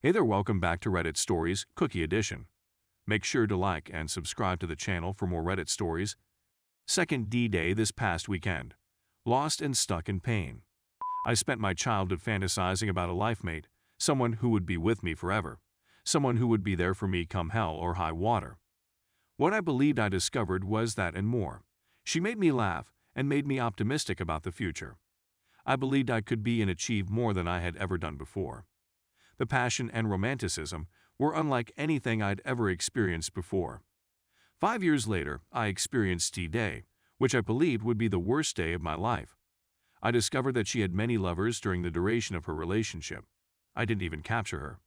Hey there, welcome back to Reddit Stories, Cookie Edition. Make sure to like and subscribe to the channel for more Reddit stories. Second D-Day this past weekend. Lost and stuck in pain. I spent my childhood fantasizing about a life mate, someone who would be with me forever, someone who would be there for me come hell or high water. What I believed I discovered was that and more. She made me laugh and made me optimistic about the future. I believed I could be and achieve more than I had ever done before. The passion and romanticism were unlike anything I'd ever experienced before. 5 years later, I experienced D-Day, which I believed would be the worst day of my life. I discovered that she had many lovers during the duration of her relationship. I didn't even capture her.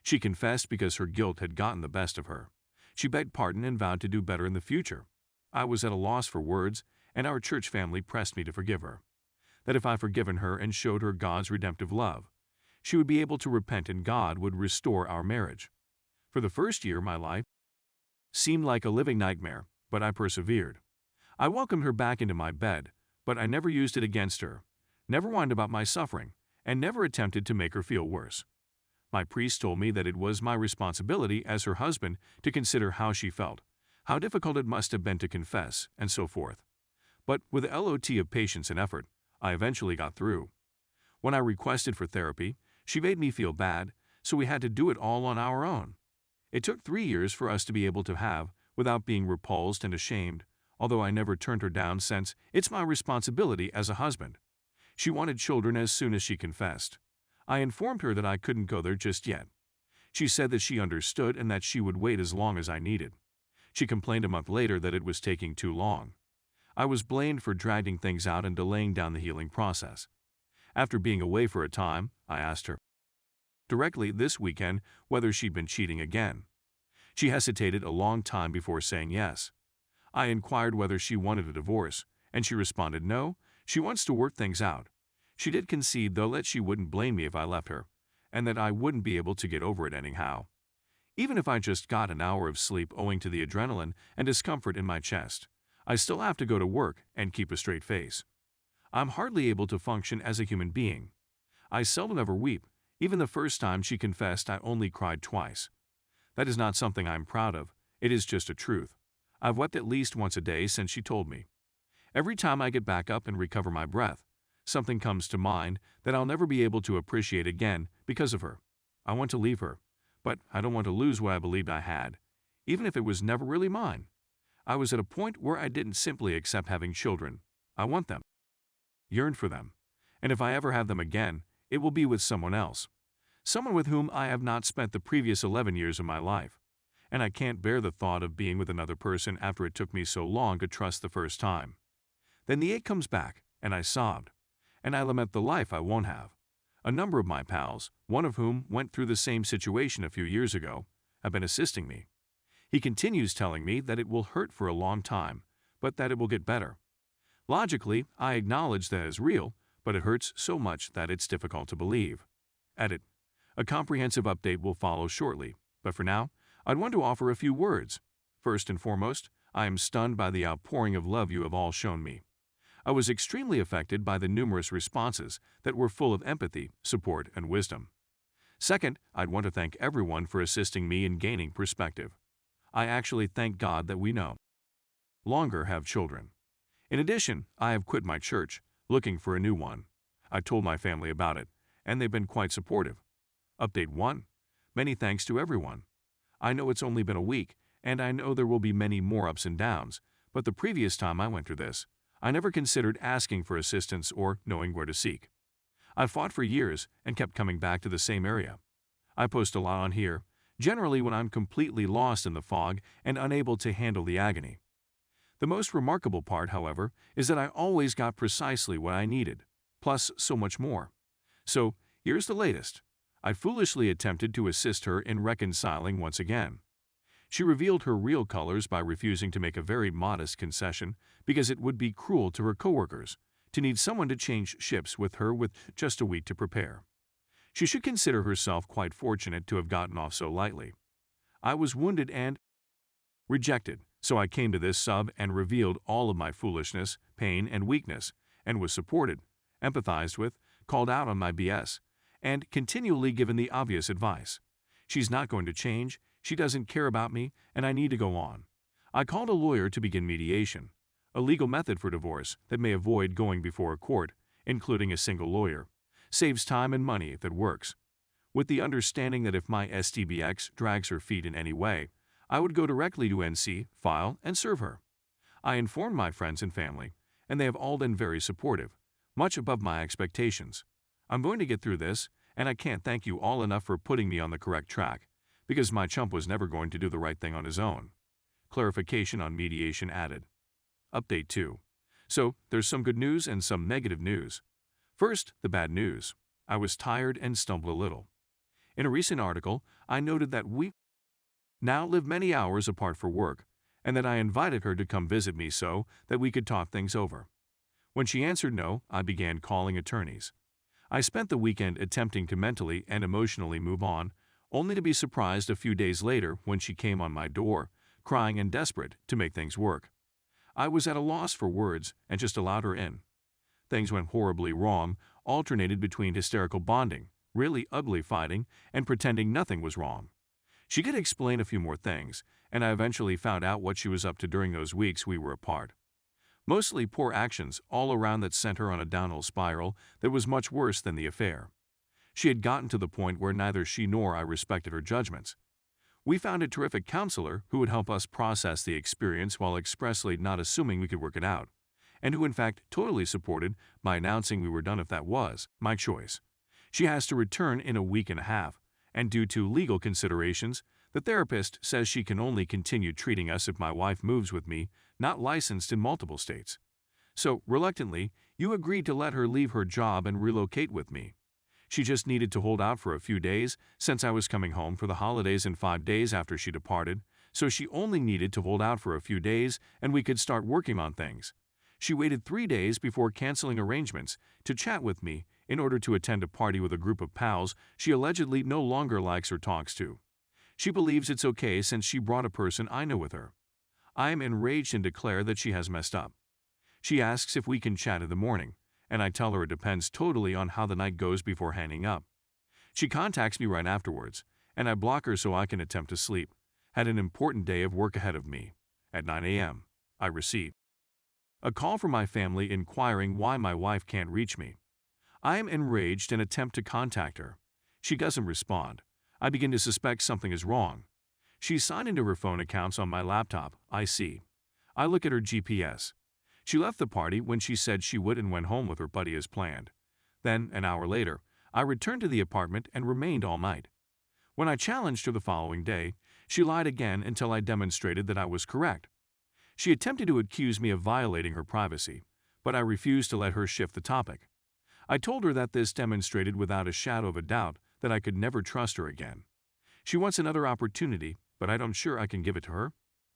She confessed because her guilt had gotten the best of her. She begged pardon and vowed to do better in the future. I was at a loss for words, and our church family pressed me to forgive her. That if I forgiven her and showed her God's redemptive love, she would be able to repent and God would restore our marriage. For the first year, my life seemed like a living nightmare, but I persevered. I welcomed her back into my bed, but I never used it against her, never whined about my suffering, and never attempted to make her feel worse. My priest told me that it was my responsibility as her husband to consider how she felt, how difficult it must have been to confess, and so forth. But with a lot of patience and effort, I eventually got through. When I requested for therapy, she made me feel bad, so we had to do it all on our own. It took 3 years for us to be able to have, without being repulsed and ashamed, although I never turned her down since it's my responsibility as a husband. She wanted children as soon as she confessed. I informed her that I couldn't go there just yet. She said that she understood and that she would wait as long as I needed. She complained a month later that it was taking too long. I was blamed for dragging things out and delaying down the healing process. After being away for a time, I asked her directly this weekend whether she'd been cheating again. She hesitated a long time before saying yes. I inquired whether she wanted a divorce, and she responded no, she wants to work things out. She did concede, though, that she wouldn't blame me if I left her, and that I wouldn't be able to get over it anyhow. Even if I just got an hour of sleep owing to the adrenaline and discomfort in my chest, I still have to go to work and keep a straight face. I'm hardly able to function as a human being. I seldom ever weep. Even the first time she confessed, I only cried twice. That is not something I'm proud of. It is just a truth. I've wept at least once a day since she told me. Every time I get back up and recover my breath, something comes to mind that I'll never be able to appreciate again because of her. I want to leave her, but I don't want to lose what I believed I had, even if it was never really mine. I was at a point where I didn't simply accept having children. I want them. Yearned for them, and if I ever have them again, it will be with someone else, someone with whom I have not spent the previous 11 years of my life, and I can't bear the thought of being with another person after it took me so long to trust the first time. Then the ache comes back, and I sobbed, and I lament the life I won't have. A number of my pals, one of whom went through the same situation a few years ago, have been assisting me. He continues telling me that it will hurt for a long time, but that it will get better. Logically, I acknowledge that is real, but it hurts so much that it's difficult to believe. Edit. A comprehensive update will follow shortly, but for now, I'd want to offer a few words. First and foremost, I am stunned by the outpouring of love you have all shown me. I was extremely affected by the numerous responses that were full of empathy, support, and wisdom. Second, I'd want to thank everyone for assisting me in gaining perspective. I actually thank God that we no longer have children. In addition, I have quit my church, looking for a new one. I told my family about it, and they've been quite supportive. Update 1. Many thanks to everyone. I know it's only been a week, and I know there will be many more ups and downs, but the previous time I went through this, I never considered asking for assistance or knowing where to seek. I fought for years and kept coming back to the same area. I post a lot on here, generally when I'm completely lost in the fog and unable to handle the agony. The most remarkable part, however, is that I always got precisely what I needed, plus so much more. So, here's the latest. I foolishly attempted to assist her in reconciling once again. She revealed her real colors by refusing to make a very modest concession because it would be cruel to her coworkers to need someone to change ships with her with just a week to prepare. She should consider herself quite fortunate to have gotten off so lightly. I was wounded and rejected, so I came to this sub and revealed all of my foolishness, pain, and weakness, and was supported, empathized with, called out on my BS, and continually given the obvious advice. She's not going to change, she doesn't care about me, and I need to go on. I called a lawyer to begin mediation, a legal method for divorce that may avoid going before a court, including a single lawyer. Saves time and money if it works. With the understanding that if my STBX drags her feet in any way, I would go directly to NC, file, and serve her. I informed my friends and family, and they have all been very supportive, much above my expectations. I'm going to get through this, and I can't thank you all enough for putting me on the correct track, because my chump was never going to do the right thing on his own. Clarification on mediation added. Update 2. So, there's some good news and some negative news. First, the bad news. I was tired and stumbled a little. In a recent article, I noted that we now live many hours apart for work, and that I invited her to come visit me so that we could talk things over. When she answered no, I began calling attorneys. I spent the weekend attempting to mentally and emotionally move on, only to be surprised a few days later when she came on my door, crying and desperate to make things work. I was at a loss for words and just allowed her in. Things went horribly wrong, alternated between hysterical bonding, really ugly fighting, and pretending nothing was wrong. She could explain a few more things, and I eventually found out what she was up to during those weeks we were apart. Mostly poor actions all around that sent her on a downhill spiral that was much worse than the affair. She had gotten to the point where neither she nor I respected her judgments. We found a terrific counselor who would help us process the experience while expressly not assuming we could work it out, and who in fact totally supported by announcing we were done if that was my choice. She has to return in a week and a half, and due to legal considerations, the therapist says she can only continue treating us if my wife moves with me, not licensed in multiple states. So, reluctantly, you agreed to let her leave her job and relocate with me. She just needed to hold out for a few days, since I was coming home for the holidays and 5 days after she departed, so she only needed to hold out for a few days and we could start working on things. She waited 3 days before canceling arrangements to chat with me in order to attend a party with a group of pals she allegedly no longer likes or talks to. She believes it's okay since she brought a person I know with her. I am enraged and declare that she has messed up. She asks if we can chat in the morning, and I tell her it depends totally on how the night goes before hanging up. She contacts me right afterwards, and I block her so I can attempt to sleep. Had an important day of work ahead of me. At 9 a.m., I receive a call from my family inquiring why my wife can't reach me. I am enraged and attempt to contact her. She doesn't respond. I begin to suspect something is wrong. She's signed into her phone accounts on my laptop, I see. I look at her GPS. She left the party when she said she would and went home with her buddy as planned. Then, an hour later, I returned to the apartment and remained all night. When I challenged her the following day, she lied again until I demonstrated that I was correct. She attempted to accuse me of violating her privacy, but I refused to let her shift the topic. I told her that this demonstrated without a shadow of a doubt that I could never trust her again. She wants another opportunity, but I'm sure I can give it to her.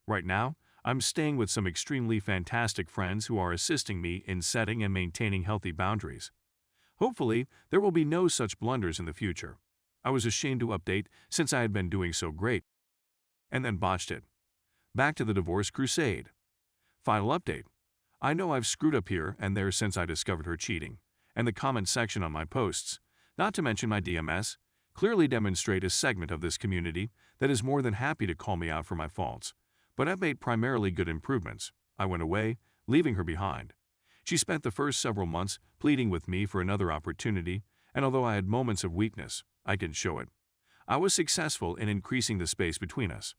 Right now, I'm staying with some extremely fantastic friends who are assisting me in setting and maintaining healthy boundaries. Hopefully, there will be no such blunders in the future. I was ashamed to update since I had been doing so great, and then botched it. Back to the divorce crusade. Final update. I know I've screwed up here and there since I discovered her cheating, and the comment section on my posts, not to mention my DMS, clearly demonstrate a segment of this community that is more than happy to call me out for my faults. But I've made primarily good improvements. I went away, leaving her behind. She spent the first several months pleading with me for another opportunity, and although I had moments of weakness, I can show it. I was successful in increasing the space between us.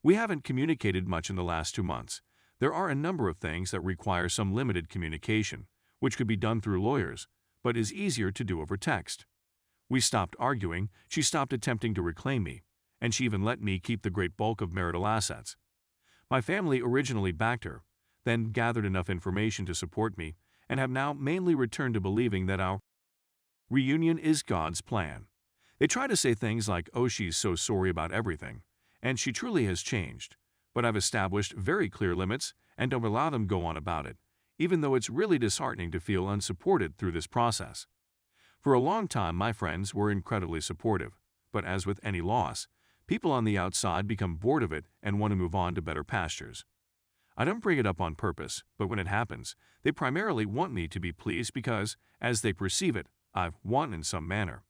We haven't communicated much in the last 2 months. There are a number of things that require some limited communication, which could be done through lawyers, but is easier to do over text. We stopped arguing, she stopped attempting to reclaim me, and she even let me keep the great bulk of marital assets. My family originally backed her, then gathered enough information to support me, and have now mainly returned to believing that our reunion is God's plan. They try to say things like, "Oh, she's so sorry about everything," and she truly has changed, but I've established very clear limits and don't allow them to go on about it, even though it's really disheartening to feel unsupported through this process. For a long time, my friends were incredibly supportive, but as with any loss, people on the outside become bored of it and want to move on to better pastures. I don't bring it up on purpose, but when it happens, they primarily want me to be pleased because, as they perceive it, I've won in some manner.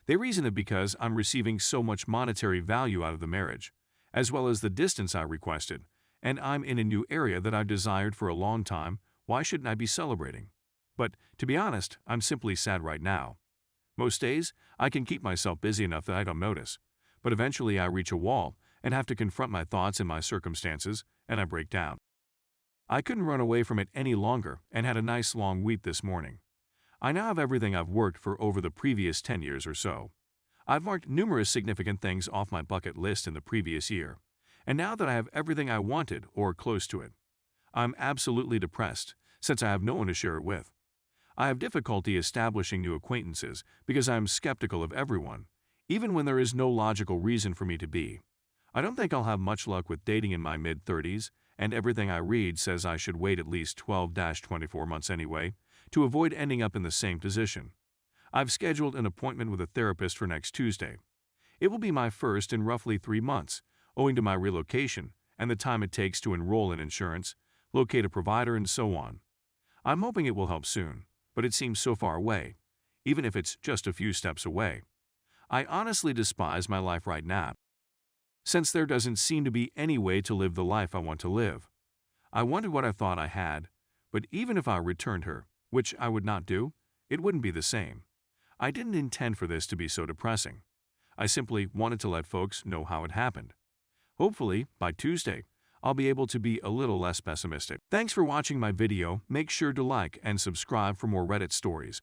They reason it because I'm receiving so much monetary value out of the marriage, as well as the distance I requested, and I'm in a new area that I've desired for a long time. Why shouldn't I be celebrating? But to be honest, I'm simply sad right now. Most days, I can keep myself busy enough that I don't notice, but eventually I reach a wall and have to confront my thoughts and my circumstances, and I break down. I couldn't run away from it any longer and had a nice long week this morning. I now have everything I've worked for over the previous 10 years or so. I've marked numerous significant things off my bucket list in the previous year, and now that I have everything I wanted or close to it, I'm absolutely depressed since I have no one to share it with. I have difficulty establishing new acquaintances because I am skeptical of everyone, even when there is no logical reason for me to be. I don't think I'll have much luck with dating in my mid-30s, and everything I read says I should wait at least 12-24 months anyway to avoid ending up in the same position. I've scheduled an appointment with a therapist for next Tuesday. It will be my first in roughly 3 months, owing to my relocation and the time it takes to enroll in insurance, locate a provider, and so on. I'm hoping it will help soon, but it seems so far away, even if it's just a few steps away. I honestly despise my life right now, since there doesn't seem to be any way to live the life I want to live. I wanted what I thought I had, but even if I returned her, which I would not do, it wouldn't be the same. I didn't intend for this to be so depressing. I simply wanted to let folks know how it happened. Hopefully, by Tuesday, I'll be able to be a little less pessimistic. Thanks for watching my video. Make sure to like and subscribe for more Reddit stories.